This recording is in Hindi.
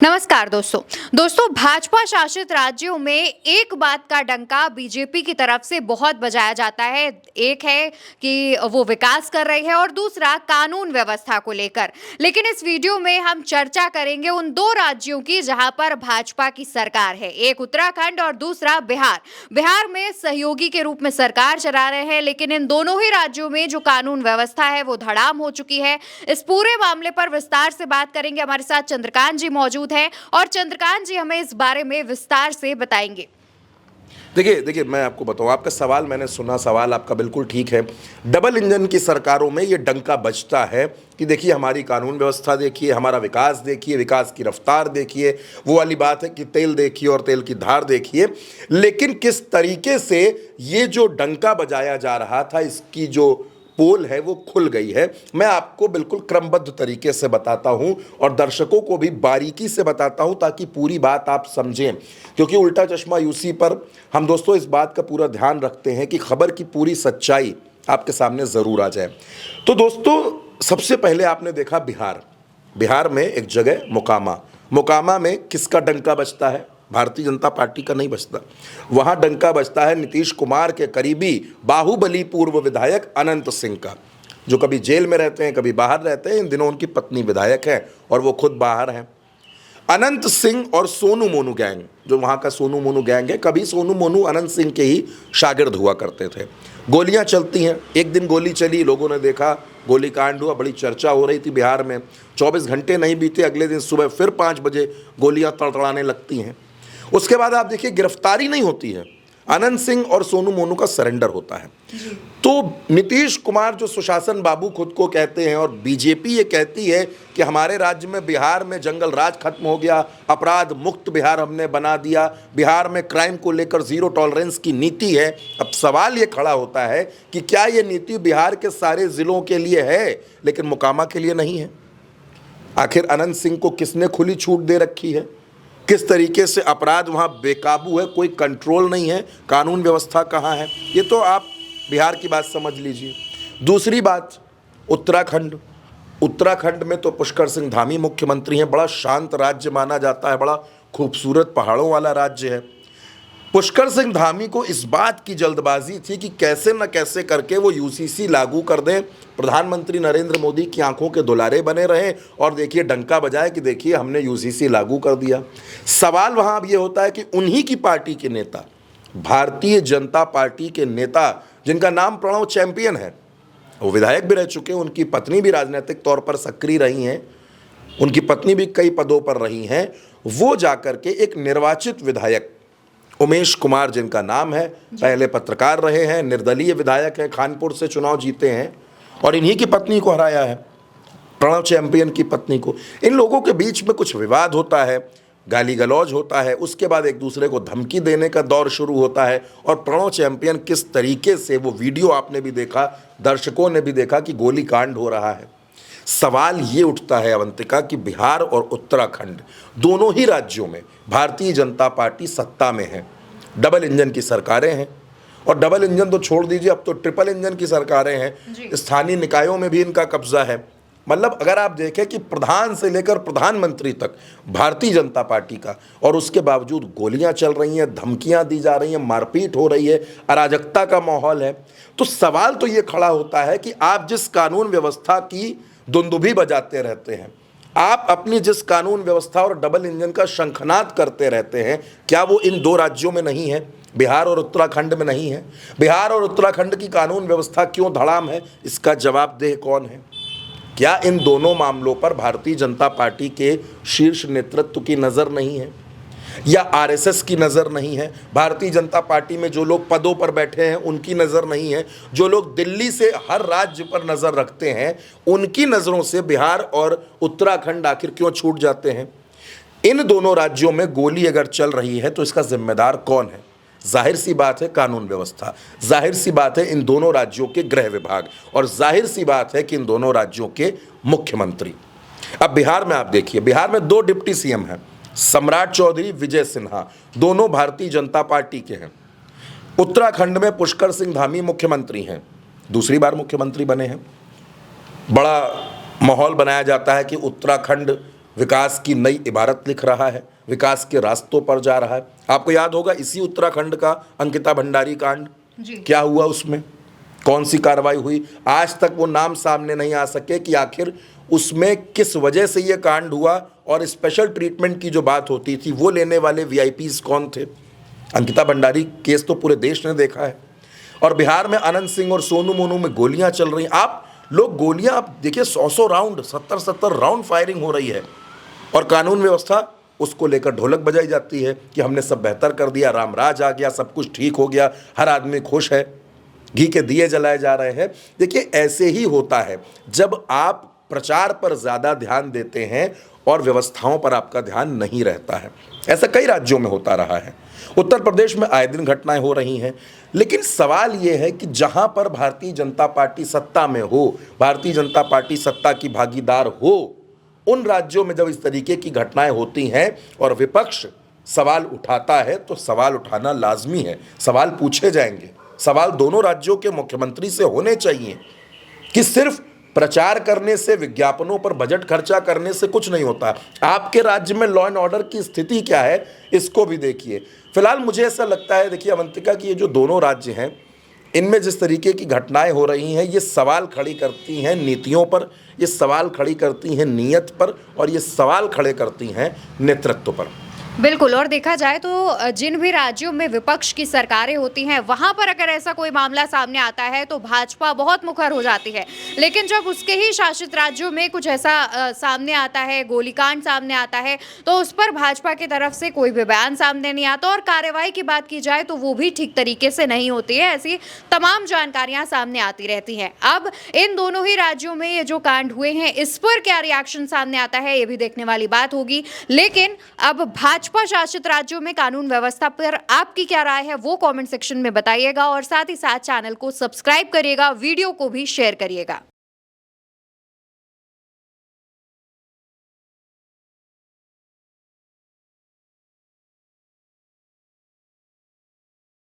नमस्कार दोस्तों भाजपा शासित राज्यों में एक बात का डंका बीजेपी की तरफ से बहुत बजाया जाता है। एक है कि वो विकास कर रही है और दूसरा कानून व्यवस्था को लेकर। लेकिन इस वीडियो में हम चर्चा करेंगे उन दो राज्यों की जहां पर भाजपा की सरकार है, एक उत्तराखंड और दूसरा बिहार। बिहार में सहयोगी के रूप में सरकार चला रहे हैं, लेकिन इन दोनों ही राज्यों में जो कानून व्यवस्था है वो धड़ाम हो चुकी है। इस पूरे मामले पर विस्तार से बात करेंगे। हमारे साथ चंद्रकांत जी मौजूद है और चंद्रकांत जी हमें इस बारे में विस्तार से बताएंगे। देखिए मैं आपको बताऊं, आपका सवाल मैंने सुना, सवाल आपका बिल्कुल ठीक है। डबल इंजन की सरकारों में ये डंका बजता है कि देखिए हमारी कानून व्यवस्था देखिए, हमारा विकास देखिए, विकास की रफ्तार देखिए। वो वाली बात है कि तेल देखिए और तेल की धार देखिए। लेकिन किस तरीके से ये जो डंका बजाया जा रहा था, इसकी जो पोल है वो खुल गई है। मैं आपको बिल्कुल क्रमबद्ध तरीके से बताता हूं और दर्शकों को भी बारीकी से बताता हूं ताकि पूरी बात आप समझें, क्योंकि उल्टा चश्मा यूसी पर हम दोस्तों इस बात का पूरा ध्यान रखते हैं कि खबर की पूरी सच्चाई आपके सामने ज़रूर आ जाए। तो दोस्तों सबसे पहले आपने देखा बिहार में एक जगह मोकामा में किसका डंका बजता है? भारतीय जनता पार्टी का नहीं बजता। वहां डंका बजता है नीतीश कुमार के करीबी बाहुबली पूर्व विधायक अनंत सिंह का, जो कभी जेल में रहते हैं, कभी बाहर रहते हैं। इन दिनों उनकी पत्नी विधायक है और वो खुद बाहर हैं। अनंत सिंह और सोनू मोनू गैंग, जो वहाँ का सोनू मोनू गैंग है, कभी सोनू मोनू अनंत सिंह के ही शागिर्द हुआ करते थे। गोलियां चलती हैं। एक दिन गोली चली, लोगों ने देखा, गोली कांड हुआ, बड़ी चर्चा हो रही थी बिहार में। 24 घंटे नहीं बीते, अगले दिन सुबह फिर 5 बजे गोलियां तड़तड़ाने लगती हैं। उसके बाद आप देखिए गिरफ्तारी नहीं होती है, अनंत सिंह और सोनू मोनू का सरेंडर होता है। तो नीतीश कुमार जो सुशासन बाबू खुद को कहते हैं और बीजेपी ये कहती है कि हमारे राज्य में, बिहार में जंगल राज खत्म हो गया, अपराध मुक्त बिहार हमने बना दिया, बिहार में क्राइम को लेकर जीरो टॉलरेंस की नीति है। अब सवाल ये खड़ा होता है कि क्या ये नीति बिहार के सारे जिलों के लिए है लेकिन मोकामा के लिए नहीं है? आखिर अनंत सिंह को किसने खुली छूट दे रखी है? किस तरीके से अपराध वहाँ बेकाबू है, कोई कंट्रोल नहीं है, कानून व्यवस्था कहाँ है? ये तो आप बिहार की बात समझ लीजिए। दूसरी बात, उत्तराखंड में तो पुष्कर सिंह धामी मुख्यमंत्री हैं। बड़ा शांत राज्य माना जाता है, बड़ा खूबसूरत पहाड़ों वाला राज्य है। पुष्कर सिंह धामी को इस बात की जल्दबाजी थी कि कैसे न कैसे करके वो यूसीसी लागू कर दें, प्रधानमंत्री नरेंद्र मोदी की आंखों के दुलारे बने रहें और देखिए डंका बजाए कि देखिए हमने यूसीसी लागू कर दिया। सवाल वहाँ अब ये होता है कि उन्हीं की पार्टी के नेता, भारतीय जनता पार्टी के नेता, जिनका नाम प्रणव चैंपियन है, वो विधायक भी रह चुके हैं, उनकी पत्नी भी राजनीतिक तौर पर सक्रिय रही हैं, उनकी पत्नी भी कई पदों पर रही हैं, वो जाकर के एक निर्वाचित विधायक उमेश कुमार, जिनका नाम है, पहले पत्रकार रहे हैं, निर्दलीय विधायक हैं, कानपुर से चुनाव जीते हैं और इन्हीं की पत्नी को हराया है, प्रणव चैंपियन की पत्नी को। इन लोगों के बीच में कुछ विवाद होता है, गाली गलौज होता है, उसके बाद एक दूसरे को धमकी देने का दौर शुरू होता है और प्रणव चैंपियन किस तरीके से, वो वीडियो आपने भी देखा, दर्शकों ने भी देखा कि गोली कांड हो रहा है। सवाल ये उठता है अवंतिका कि बिहार और उत्तराखंड दोनों ही राज्यों में भारतीय जनता पार्टी सत्ता में है, डबल इंजन की सरकारें हैं। और डबल इंजन तो छोड़ दीजिए, अब तो ट्रिपल इंजन की सरकारें हैं। स्थानीय निकायों में भी इनका कब्जा है। मतलब अगर आप देखें कि प्रधान से लेकर प्रधानमंत्री तक भारतीय जनता पार्टी का, और उसके बावजूद गोलियां चल रही हैं, धमकियां दी जा रही हैं, मारपीट हो रही है, अराजकता का माहौल है। तो सवाल तो ये खड़ा होता है कि आप जिस कानून व्यवस्था की दुंदुभी बजाते रहते हैं, आप अपनी जिस कानून व्यवस्था और डबल इंजन का शंखनाद करते रहते हैं, क्या वो इन दो राज्यों में नहीं है, बिहार और उत्तराखंड में नहीं है? बिहार और उत्तराखंड की कानून व्यवस्था क्यों धड़ाम है, इसका जवाबदेह कौन है? क्या इन दोनों मामलों पर भारतीय जनता पार्टी के शीर्ष नेतृत्व की नज़र नहीं है या आरएसएस की नज़र नहीं है? भारतीय जनता पार्टी में जो लोग पदों पर बैठे हैं उनकी नज़र नहीं है? जो लोग दिल्ली से हर राज्य पर नज़र रखते हैं, उनकी नज़रों से बिहार और उत्तराखंड आखिर क्यों छूट जाते हैं? इन दोनों राज्यों में गोली अगर चल रही है तो इसका जिम्मेदार कौन है? जाहिर सी बात है कानून व्यवस्था, जाहिर सी बात है इन दोनों राज्यों के गृह विभाग, और जाहिर सी बात है कि इन दोनों राज्यों के मुख्यमंत्री। अब बिहार में आप देखिए, बिहार में 2 डिप्टी सीएम हैं, सम्राट चौधरी, विजय सिन्हा, दोनों भारतीय जनता पार्टी के हैं। उत्तराखंड में पुष्कर सिंह धामी मुख्यमंत्री हैं, दूसरी बार मुख्यमंत्री बने हैं। बड़ा माहौल बनाया जाता है कि उत्तराखंड विकास की नई इबारत लिख रहा है, विकास के रास्तों पर जा रहा है। आपको याद होगा इसी उत्तराखंड का अंकिता भंडारी कांड, क्या हुआ उसमें, कौन सी कार्रवाई हुई, आज तक वो नाम सामने नहीं आ सके कि आखिर उसमें किस वजह से ये कांड हुआ और स्पेशल ट्रीटमेंट की जो बात होती थी वो लेने वाले वीआईपीज कौन थे। अंकिता भंडारी केस तो पूरे देश ने देखा है। और बिहार में अनंत सिंह और सोनू मोनू में गोलियां चल रही हैं। आप लोग गोलियां, आप देखिए 100 राउंड, 70 राउंड फायरिंग हो रही है और कानून व्यवस्था उसको लेकर ढोलक बजाई जाती है कि हमने सब बेहतर कर दिया, राम राज आ गया, सब कुछ ठीक हो गया, हर आदमी खुश है, घी के दिए जलाए जा रहे हैं। देखिए ऐसे ही होता है जब आप प्रचार पर ज़्यादा ध्यान देते हैं और व्यवस्थाओं पर आपका ध्यान नहीं रहता है। ऐसा कई राज्यों में होता रहा है। उत्तर प्रदेश में आए दिन घटनाएं हो रही हैं, लेकिन सवाल यह है कि जहां पर भारतीय जनता पार्टी सत्ता में हो, भारतीय जनता पार्टी सत्ता की भागीदार हो, उन राज्यों में जब इस तरीके की घटनाएं होती हैं और विपक्ष सवाल उठाता है तो सवाल उठाना लाजमी है, सवाल पूछे जाएंगे। सवाल दोनों राज्यों के मुख्यमंत्री से होने चाहिए कि सिर्फ प्रचार करने से, विज्ञापनों पर बजट खर्चा करने से कुछ नहीं होता। आपके राज्य में लॉ एंड ऑर्डर की स्थिति क्या है इसको भी देखिए। फिलहाल मुझे ऐसा लगता है, देखिए अवंतिका, कि ये जो दोनों राज्य हैं इनमें जिस तरीके की घटनाएं हो रही हैं ये सवाल खड़ी करती हैं नीतियों पर, ये सवाल खड़ी करती हैं नीयत पर और ये सवाल खड़े करती हैं नेतृत्व पर। बिल्कुल। और देखा जाए तो जिन भी राज्यों में विपक्ष की सरकारें होती हैं वहां पर अगर ऐसा कोई मामला सामने आता है तो भाजपा बहुत मुखर हो जाती है, लेकिन जब उसके ही शासित राज्यों में कुछ ऐसा सामने आता है, गोलीकांड सामने आता है, तो उस पर भाजपा की तरफ से कोई भी बयान सामने नहीं आता और कार्रवाई की बात की जाए तो वो भी ठीक तरीके से नहीं होती है। ऐसी तमाम जानकारियां सामने आती रहती हैं। अब इन दोनों ही राज्यों में ये जो कांड हुए हैं इस पर क्या रिएक्शन सामने आता है ये भी देखने वाली बात होगी। लेकिन अब भाजपा शासित राज्यों में कानून व्यवस्था पर आपकी क्या राय है वो कमेंट सेक्शन में बताइएगा और साथ ही साथ चैनल को सब्सक्राइब करिएगा, वीडियो को भी शेयर करिएगा।